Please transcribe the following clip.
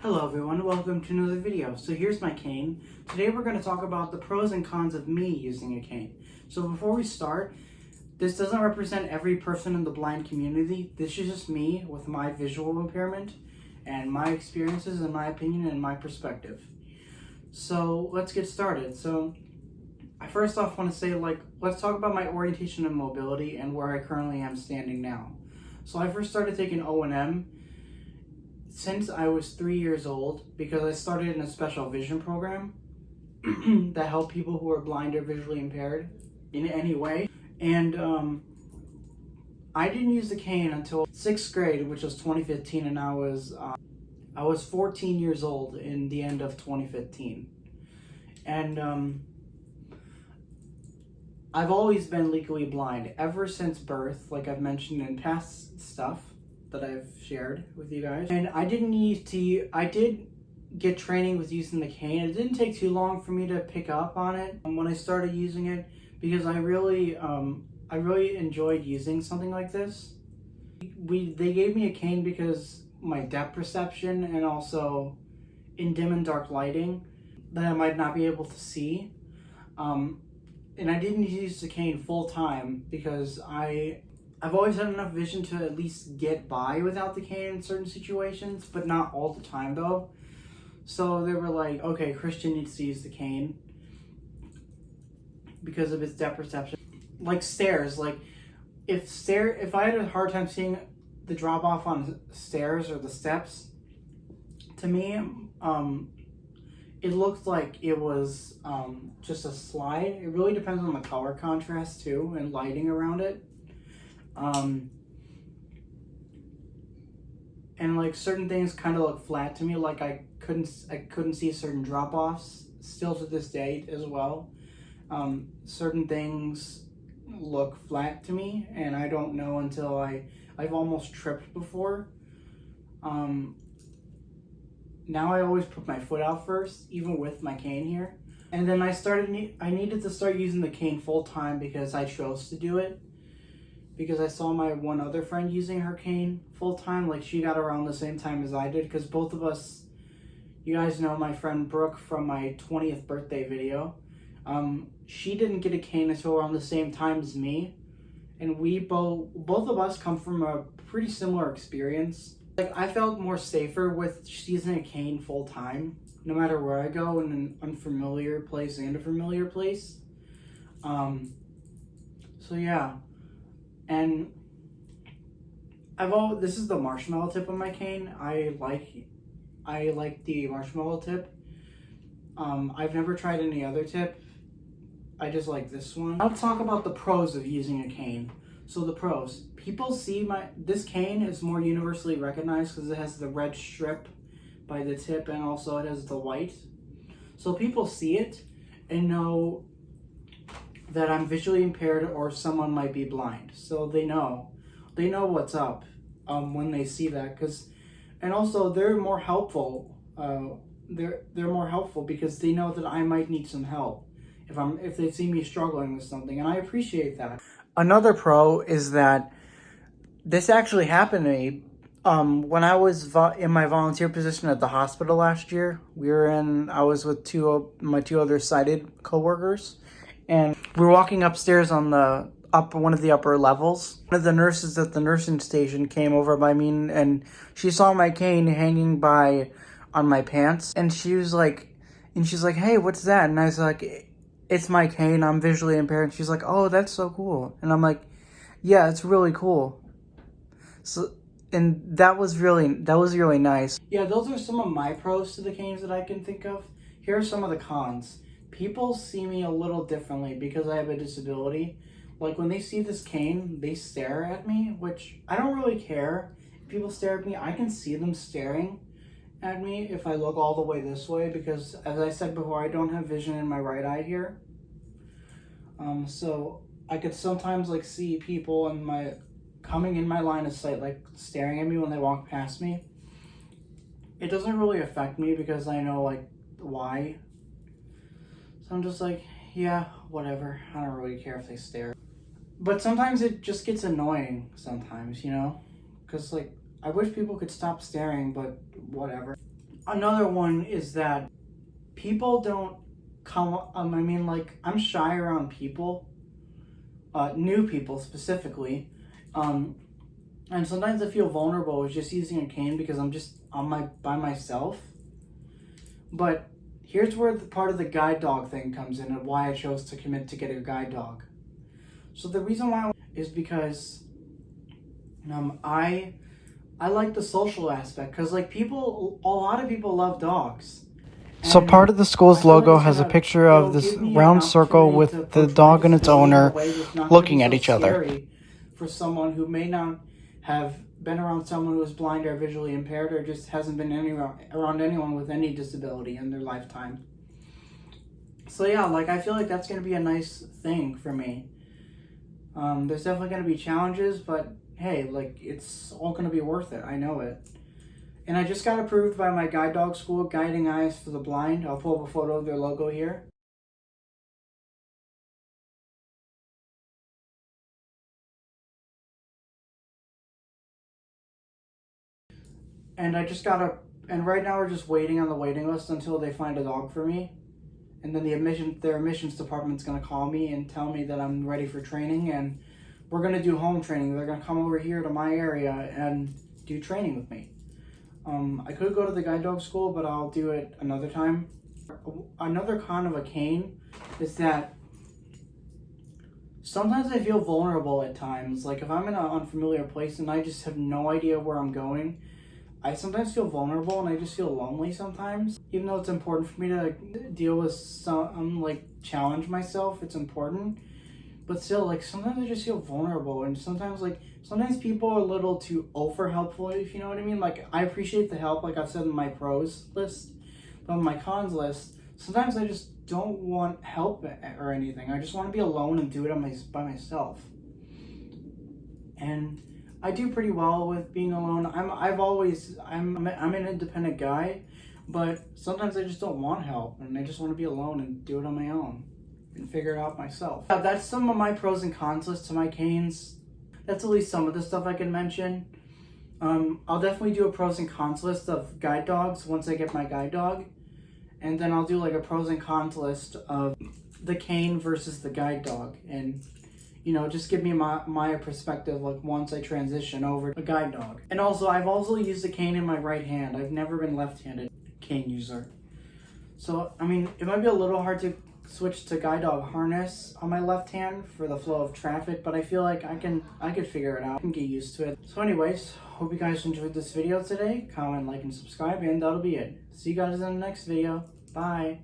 Hello everyone, welcome to another video. So here's my cane. Today we're going to talk about the pros and cons of me using a cane. So before we start, this doesn't represent every person in the blind community. This is just me with my visual impairment and my experiences and my opinion and my perspective. So let's get started. So I first off want to say let's talk about my orientation and mobility and where I currently am standing now. So I first started taking O&M since I was 3 years old because I started in a special vision program that helped people who are blind or visually impaired in any way. And I didn't use the cane until 6th grade, which was 2015, and I was 14 years old in the end of 2015. And I've always been legally blind ever since birth, like I've mentioned in past stuff that I've shared with you guys. And I did get training with using the cane. It didn't take too long for me to pick up on it when I started using it because I really enjoyed using something like this. They gave me a cane because my depth perception and also in dim and dark lighting that I might not be able to see. And I didn't use the cane full time because I've always had enough vision to at least get by without the cane in certain situations, but not all the time though. So they were like, okay, Christian needs to use the cane because of his depth perception. Like stairs, if I had a hard time seeing the drop off on stairs or the steps, to me, it looked like it was just a slide. It really depends on the color contrast too and lighting around it. And like certain things kind of look flat to me, like I couldn't see certain drop-offs still to this day as well. Certain things look flat to me and I don't know until I've almost tripped before. Now I always put my foot out first, even with my cane here. And then I needed to start using the cane full time because I chose to do it. Because I saw my one other friend using her cane full time, like she got around the same time as I did, because both of us, you guys know my friend Brooke from my 20th birthday video. She didn't get a cane until around the same time as me, and we both of us come from a pretty similar experience. Like I felt more safer with using a cane full time, no matter where I go in an unfamiliar place and a familiar place. So yeah. And this is the marshmallow tip on my cane. I like the marshmallow tip. I've never tried any other tip. I just like this one. I'll talk about the pros of using a cane. So the pros. People see this cane is more universally recognized because it has the red strip by the tip and also it has the white. So people see it and know that I'm visually impaired or someone might be blind. So they know what's up when they see that, and also they're more helpful. They're more helpful because they know that I might need some help if they see me struggling with something, and I appreciate that. Another pro is that this actually happened to me when I was in my volunteer position at the hospital last year. I was with my two other sighted coworkers. And we were walking upstairs on one of the upper levels. One of the nurses at the nursing station came over by me and she saw my cane hanging on my pants. And she's like, hey, what's that? And I was like, it's my cane. I'm visually impaired. And she's like, oh, that's so cool. And I'm like, yeah, it's really cool. So, and that was really nice. Yeah, those are some of my pros to the canes that I can think of. Here are some of the cons. People see me a little differently because I have a disability. Like when they see this cane, they stare at me, which I don't really care. If people stare at me, I can see them staring at me if I look all the way this way because, as I said before, I don't have vision in my right eye here. So I could sometimes see people coming in my line of sight, staring at me when they walk past me. It doesn't really affect me because I know why. So I'm just like, yeah, whatever. I don't really care if they stare. But sometimes it just gets annoying sometimes, because I wish people could stop staring, but whatever. another one is that people don't come, I mean, like, I'm shy around people, new people specifically, and sometimes I feel vulnerable with just using a cane because I'm just by myself. But here's where the part of the guide dog thing comes in and why I chose to commit to get a guide dog. So the reason why is because I like the social aspect, because like a lot of people love dogs. So part of the school's logo has a picture of this round circle with the dog and its owner looking at each other. For someone who may not have been around someone who is blind or visually impaired, or just hasn't been around anyone with any disability in their lifetime. So yeah, like I feel like that's going to be a nice thing for me. There's definitely going to be challenges, but hey, like it's all going to be worth it. I know it. And I just got approved by my guide dog school, Guiding Eyes for the Blind. I'll pull up a photo of their logo here. And and right now we're just waiting on the waiting list until they find a dog for me. And then their admissions department's gonna call me and tell me that I'm ready for training, and we're gonna do home training. They're gonna come over here to my area and do training with me. I could go to the guide dog school, but I'll do it another time. Another con of a cane is that sometimes I feel vulnerable at times. Like if I'm in an unfamiliar place and I just have no idea where I'm going, I sometimes feel vulnerable and I just feel lonely sometimes. Even though it's important for me to deal with some, like challenge myself, it's important. But still, like sometimes I just feel vulnerable, and sometimes people are a little too over helpful, if you know what I mean. Like I appreciate the help, like I've said in my pros list, but on my cons list, sometimes I just don't want help or anything. I just want to be alone and do it by myself. And I do pretty well with being alone. I'm an independent guy, but sometimes I just don't want help, and I just want to be alone and do it on my own and figure it out myself. That's some of my pros and cons list to my canes. That's at least some of the stuff I can mention. I'll definitely do a pros and cons list of guide dogs once I get my guide dog. And then I'll do like a pros and cons list of the cane versus the guide dog. And, you know, just give me my perspective like once I transition over to a guide dog. And also, I've also used the cane in my right hand. I've never been left-handed cane user. So, I mean, it might be a little hard to switch to guide dog harness on my left hand for the flow of traffic, but I feel like I could figure it out. I can get used to it. So anyways, hope you guys enjoyed this video today. Comment, like, and subscribe, and that'll be it. See you guys in the next video. Bye.